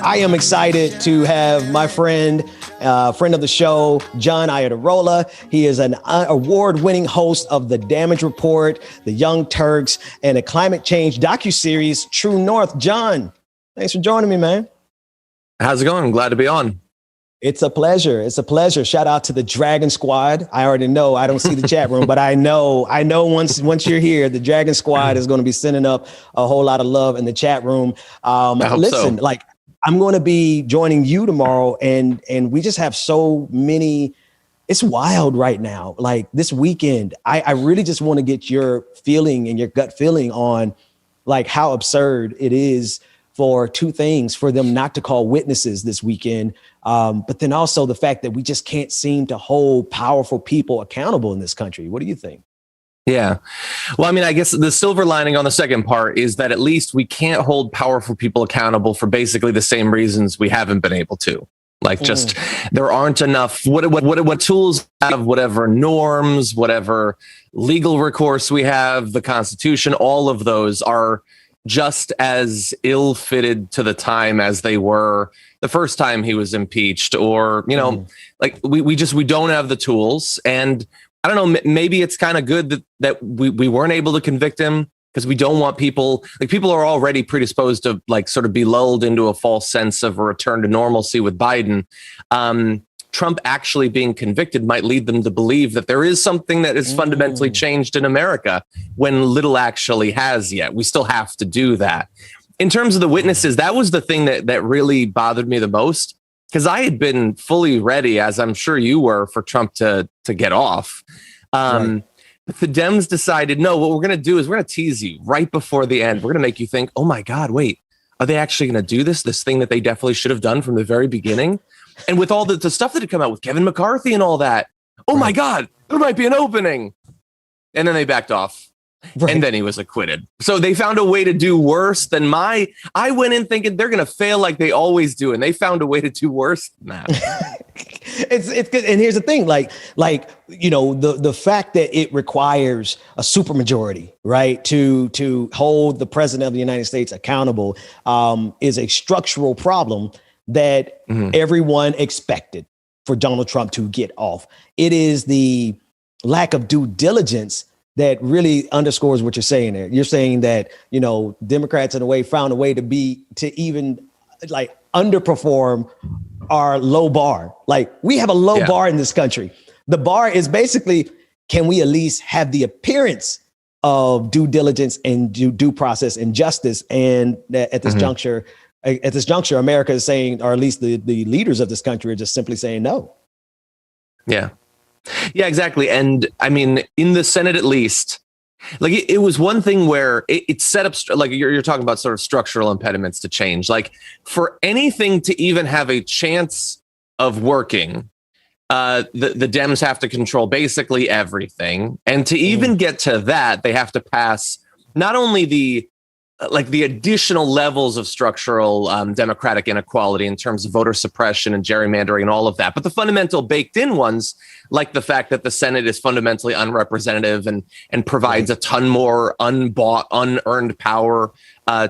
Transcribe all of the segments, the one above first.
I am excited to have my friend of the show, John Iadarola. He is an award-winning host of The Damage Report, The Young Turks, and a climate change docuseries, True North. John, thanks for joining me, man. How's it going? I'm glad to be on. It's a pleasure. It's a pleasure. Shout out to the Dragon Squad. I already know. I don't see the chat room, but I know once you're here, the Dragon Squad is going to be sending up a whole lot of love in the chat room. Listen, so. I'm going to be joining you tomorrow, and we just have so many. It's wild right now. Like this weekend, I really just want to get your feeling and your gut feeling on like how absurd it is for two things: for them not to call witnesses this weekend, but then also the fact that we just can't seem to hold powerful people accountable in this country. What do you think? Yeah. Well, I mean, I guess the silver lining on the second part is that at least we can't hold powerful people accountable for basically the same reasons we haven't been able to. Like just there aren't enough what tools have, whatever norms, whatever legal recourse we have, the Constitution, all of those are just as ill-fitted to the time as they were the first time he was impeached, or, you know, like we don't have the tools. And I don't know, maybe it's kind of good that we weren't able to convict him, because we don't want people are already predisposed to like sort of be lulled into a false sense of a return to normalcy with Biden. Trump actually being convicted might lead them to believe that there is something that is fundamentally changed in America when little actually has yet. We still have to do that. In terms of the witnesses, that was the thing that really bothered me the most, because I had been fully ready, as I'm sure you were, for Trump to get off. Right. But the Dems decided, no, what we're going to do is we're going to tease you right before the end. We're going to make you think, oh my God, wait, are they actually going to do this thing that they definitely should have done from the very beginning? And with all the stuff that had come out with Kevin McCarthy and all that, oh my God, there might be an opening. And then they backed off. Right. And then he was acquitted. So they found a way to do worse than I went in thinking they're going to fail like they always do. And they found a way to do worse than that. It's good. And here's the thing, like, you know, the fact that it requires a supermajority, right, to hold the president of the United States accountable is a structural problem that everyone expected for Donald Trump to get off. It is the lack of due diligence that really underscores what you're saying there. You're saying that, you know, Democrats in a way found a way to even like underperform our low bar. Like we have a low bar in this country. The bar is basically, can we at least have the appearance of due diligence and due process and justice? And at this juncture, America is saying, or at least the leaders of this country are just simply saying no. Yeah. Yeah, exactly. And I mean, in the Senate, at least, like it was one thing where it set up, like you're talking about sort of structural impediments to change, like for anything to even have a chance of working, the Dems have to control basically everything. And to even get to that, they have to pass not only the additional levels of structural democratic inequality in terms of voter suppression and gerrymandering and all of that, but the fundamental baked in ones, like the fact that the Senate is fundamentally unrepresentative and provides a ton more unbought, unearned power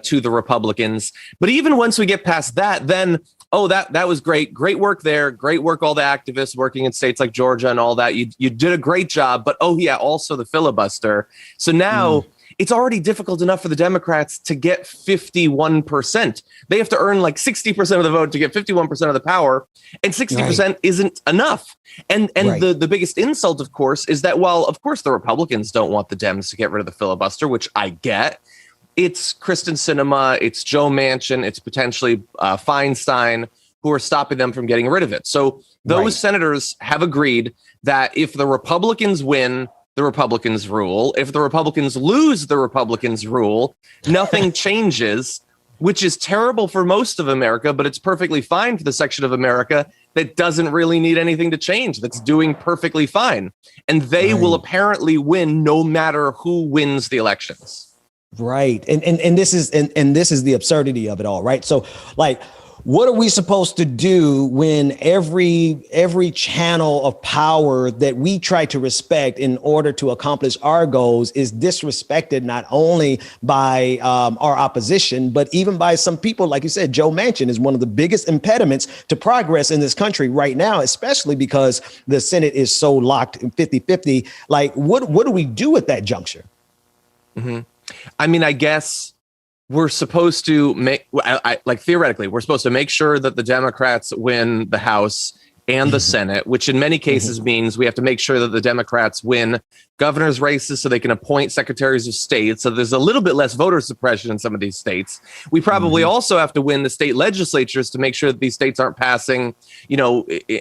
to the Republicans. But even once we get past that, then, that was great. Great work there. Great work, all the activists working in states like Georgia and all that. You did a great job. But, also the filibuster. So now it's already difficult enough for the Democrats to get 51%. They have to earn like 60% of the vote to get 51% of the power, and 60% isn't enough. And the biggest insult, of course, is that while, of course, the Republicans don't want the Dems to get rid of the filibuster, which I get, it's Kristen Sinema, it's Joe Manchin, it's potentially Feinstein who are stopping them from getting rid of it. So those senators have agreed that if the Republicans win, the Republicans rule. If the Republicans lose, the Republicans rule. Nothing changes, which is terrible for most of America, but it's perfectly fine for the section of America that doesn't really need anything to change, that's doing perfectly fine. And they will apparently win no matter who wins the elections. Right. And this is the absurdity of it all, right? So like what are we supposed to do when every channel of power that we try to respect in order to accomplish our goals is disrespected not only by our opposition, but even by some people? Like you said, Joe Manchin is one of the biggest impediments to progress in this country right now, especially because the Senate is so locked in 50-50. Like, what do we do at that juncture? Mm-hmm. I mean, I guess we're supposed to like theoretically, we're supposed to make sure that the Democrats win the House and the Senate, which in many cases means we have to make sure that the Democrats win governor's races so they can appoint secretaries of state. So there's a little bit less voter suppression in some of these states. We probably also have to win the state legislatures to make sure that these states aren't passing,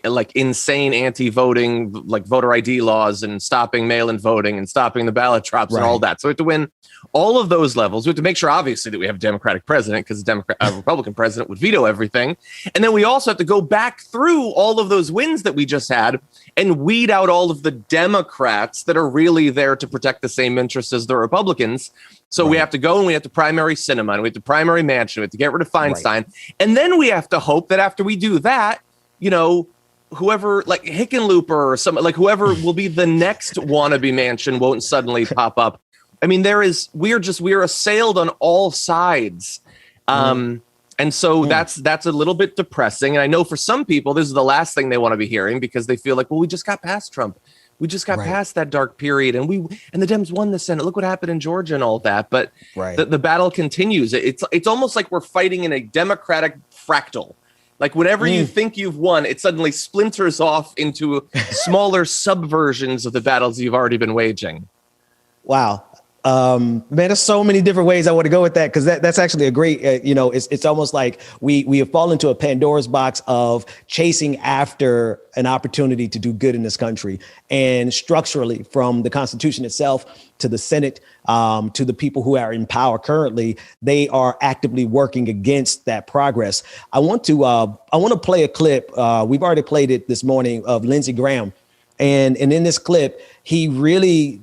like insane anti-voting, like voter ID laws and stopping mail-in voting and stopping the ballot drops and all that. So we have to win all of those levels. We have to make sure, obviously, that we have a Democratic president, because a Republican president would veto everything. And then we also have to go back through all of those wins that we just had and weed out all of the Democrats that are really there to protect the same interests as the Republicans. So we have to go and we have to primary Sinema, and we have to primary Manchin, we have to get rid of Feinstein. And then we have to hope that after we do that, whoever, like Hickenlooper or some, like whoever will be the next wannabe Manchin won't suddenly pop up. I mean, we're assailed on all sides. And so that's a little bit depressing. And I know for some people, this is the last thing they want to be hearing, because they feel like, well, we just got past Trump. We just got past that dark period, and the Dems won the Senate. Look what happened in Georgia and all that. But the battle continues. It's almost like we're fighting in a democratic fractal. Like whenever you think you've won, it suddenly splinters off into smaller subversions of the battles you've already been waging. Wow. Man, there's so many different ways I want to go with that, because that's actually a great, it's almost like we have fallen into a Pandora's box of chasing after an opportunity to do good in this country. And structurally, from the Constitution itself to the Senate, to the people who are in power currently, they are actively working against that progress. I want to play a clip. We've already played it this morning, of Lindsey Graham. And in this clip, he really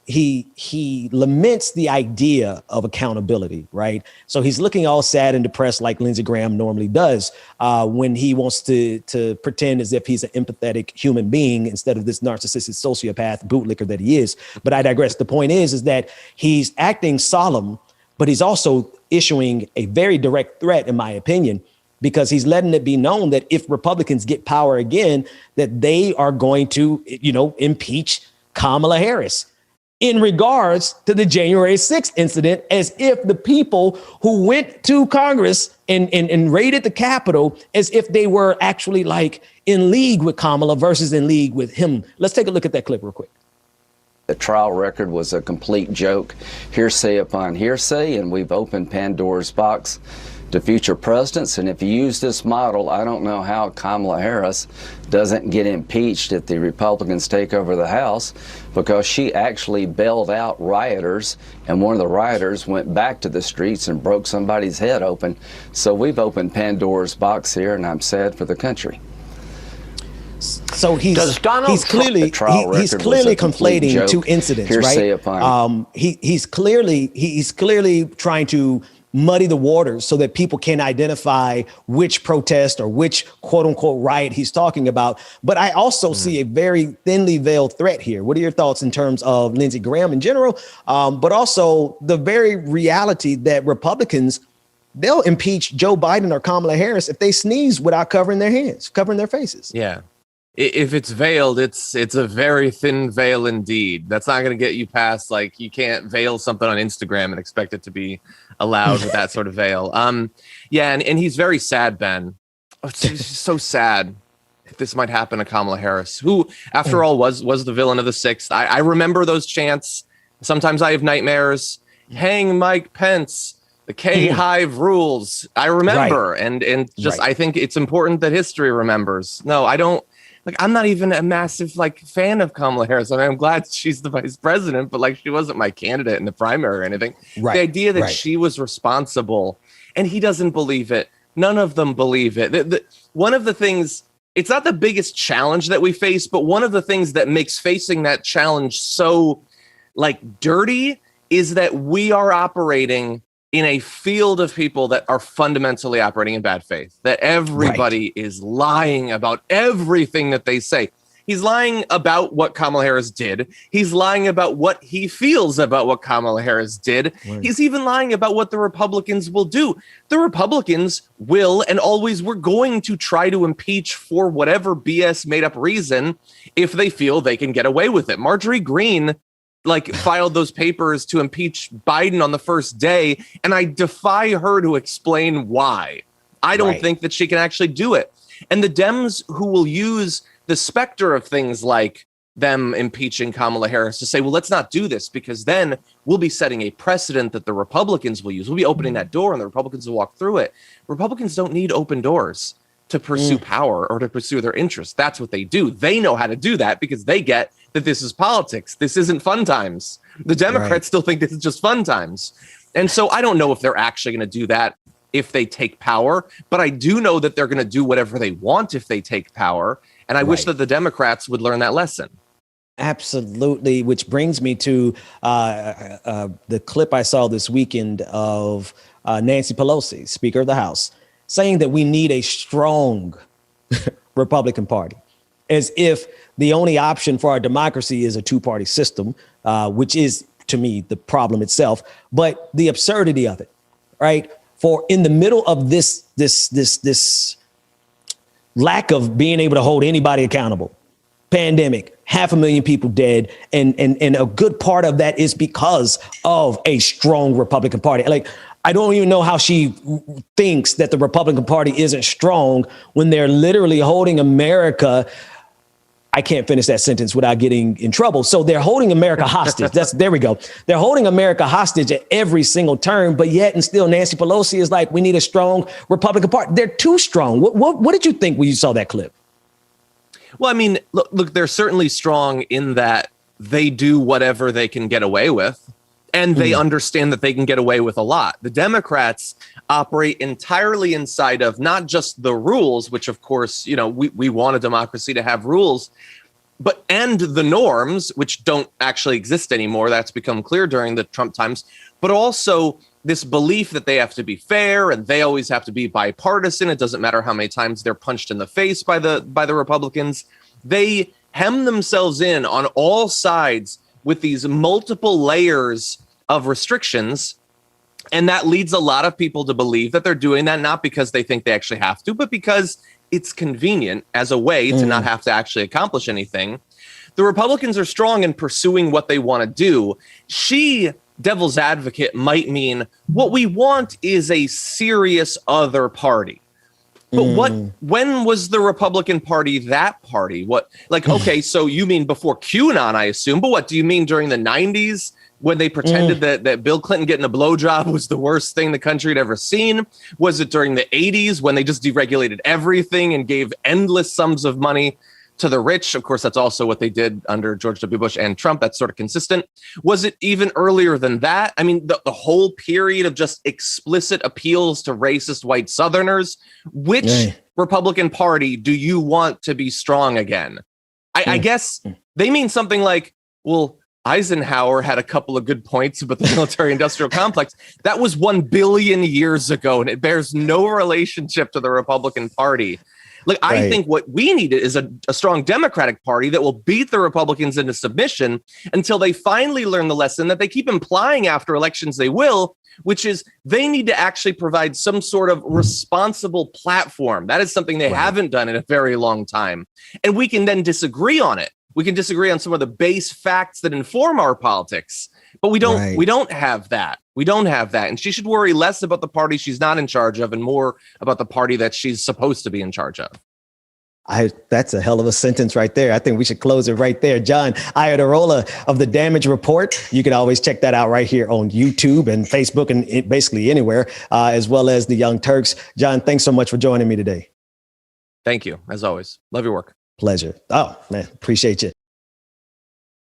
he laments the idea of accountability, right? So he's looking all sad and depressed, like Lindsey Graham normally does, when he wants to pretend as if he's an empathetic human being instead of this narcissistic sociopath bootlicker that he is. But I digress. The point is that he's acting solemn, but he's also issuing a very direct threat, in my opinion, because he's letting it be known that if Republicans get power again, that they are going to, impeach Kamala Harris in regards to the January 6th incident, as if the people who went to Congress and raided the Capitol, as if they were actually like in league with Kamala versus in league with him. Let's take a look at that clip real quick. The trial record was a complete joke, hearsay upon hearsay, and we've opened Pandora's box to future presidents. And if you use this model, I don't know how Kamala Harris doesn't get impeached if the Republicans take over the House, because she actually bailed out rioters, and one of the rioters went back to the streets and broke somebody's head open. So we've opened Pandora's box here, and I'm sad for the country. So he's clearly conflating two incidents, right? He's clearly trying to muddy the waters so that people can identify which protest or which quote unquote riot he's talking about. But I also see a very thinly veiled threat here. What are your thoughts in terms of Lindsey Graham in general, but also the very reality that Republicans, they'll impeach Joe Biden or Kamala Harris if they sneeze without covering their faces. Yeah. If it's veiled, it's a very thin veil indeed. That's not going to get you past, like, you can't veil something on Instagram and expect it to be allowed with that sort of veil. Yeah, and he's very sad, Ben. It's just so sad if this might happen to Kamala Harris, who, after all, was the villain of the 6th. I remember those chants. Sometimes I have nightmares. Hang Mike Pence. The K-Hive rules. I remember, and I think it's important that history remembers. No, I don't. Like, I'm not even a massive fan of Kamala Harris. I mean, I'm glad she's the vice president, but she wasn't my candidate in the primary or anything. Right, the idea that she was responsible, and he doesn't believe it. None of them believe it. One of the things, it's not the biggest challenge that we face, but one of the things that makes facing that challenge so dirty is that we are operating in a field of people that are fundamentally operating in bad faith, that everybody is lying about everything that they say. He's lying about what Kamala Harris did. He's lying about what he feels about what Kamala Harris did. Right. He's even lying about what the Republicans will do. The Republicans will and always were going to try to impeach for whatever BS made up reason if they feel they can get away with it. Marjorie Greene filed those papers to impeach Biden on the first day, and I defy her to explain why. I don't think that she can actually do it. And the Dems who will use the specter of things like them impeaching Kamala Harris to say, well, let's not do this because then we'll be setting a precedent that the Republicans will use. We'll be opening that door and the Republicans will walk through it. Republicans don't need open doors to pursue power or to pursue their interests. That's what they do. They know how to do that because they get that this is politics. This isn't fun times. The Democrats still think this is just fun times. And so I don't know if they're actually going to do that if they take power, but I do know that they're going to do whatever they want if they take power. And I wish that the Democrats would learn that lesson. Absolutely. Which brings me to the clip I saw this weekend of Nancy Pelosi, Speaker of the House, saying that we need a strong Republican Party, as if the only option for our democracy is a two-party system, which is, to me, the problem itself. But the absurdity of it, right? For in the middle of this lack of being able to hold anybody accountable, pandemic, 500,000 people dead, and a good part of that is because of a strong Republican Party. I don't even know how she thinks that the Republican Party isn't strong when they're literally holding America. I can't finish that sentence without getting in trouble. So they're holding America hostage. There we go. They're holding America hostage at every single turn, but yet and still Nancy Pelosi is like, we need a strong Republican Party. They're too strong. What did you think when you saw that clip? Well, I mean, look, they're certainly strong in that they do whatever they can get away with, and they understand that they can get away with a lot. The Democrats operate entirely inside of not just the rules, which, of course, we want a democracy to have rules, and the norms, which don't actually exist anymore. That's become clear during the Trump times, but also this belief that they have to be fair and they always have to be bipartisan. It doesn't matter how many times they're punched in the face by the Republicans. They hem themselves in on all sides with these multiple layers of restrictions. And that leads a lot of people to believe that they're doing that not because they think they actually have to, but because it's convenient as a way to not have to actually accomplish anything. The Republicans are strong in pursuing what they want to do. Devil's advocate, might mean what we want is a serious other party. But when was the Republican Party that party? Okay, so you mean before QAnon, I assume, but what do you mean during the 90s when they pretended that Bill Clinton getting a blowjob was the worst thing the country had ever seen? Was it during the 80s when they just deregulated everything and gave endless sums of money to the rich? Of course, that's also what they did under George W. Bush and Trump. That's sort of consistent. Was it even earlier than that? I mean, the whole period of just explicit appeals to racist white Southerners. Which Republican Party do you want to be strong again? I guess they mean something like, well, Eisenhower had a couple of good points about the military-industrial complex. That was 1 billion years ago, and it bears no relationship to the Republican Party. I think what we need is a strong Democratic Party that will beat the Republicans into submission until they finally learn the lesson that they keep implying after elections they will, which is they need to actually provide some sort of responsible platform. That is something they haven't done in a very long time. And we can then disagree on it. We can disagree on some of the base facts that inform our politics, but we don't have that. We don't have that. And she should worry less about the party she's not in charge of and more about the party that she's supposed to be in charge of. That's a hell of a sentence right there. I think we should close it right there. John Iadarola of The Damage Report. You can always check that out right here on YouTube and Facebook and basically anywhere, as well as the Young Turks. John, thanks so much for joining me today. Thank you. As always. Love your work. Pleasure. Oh, man, appreciate you.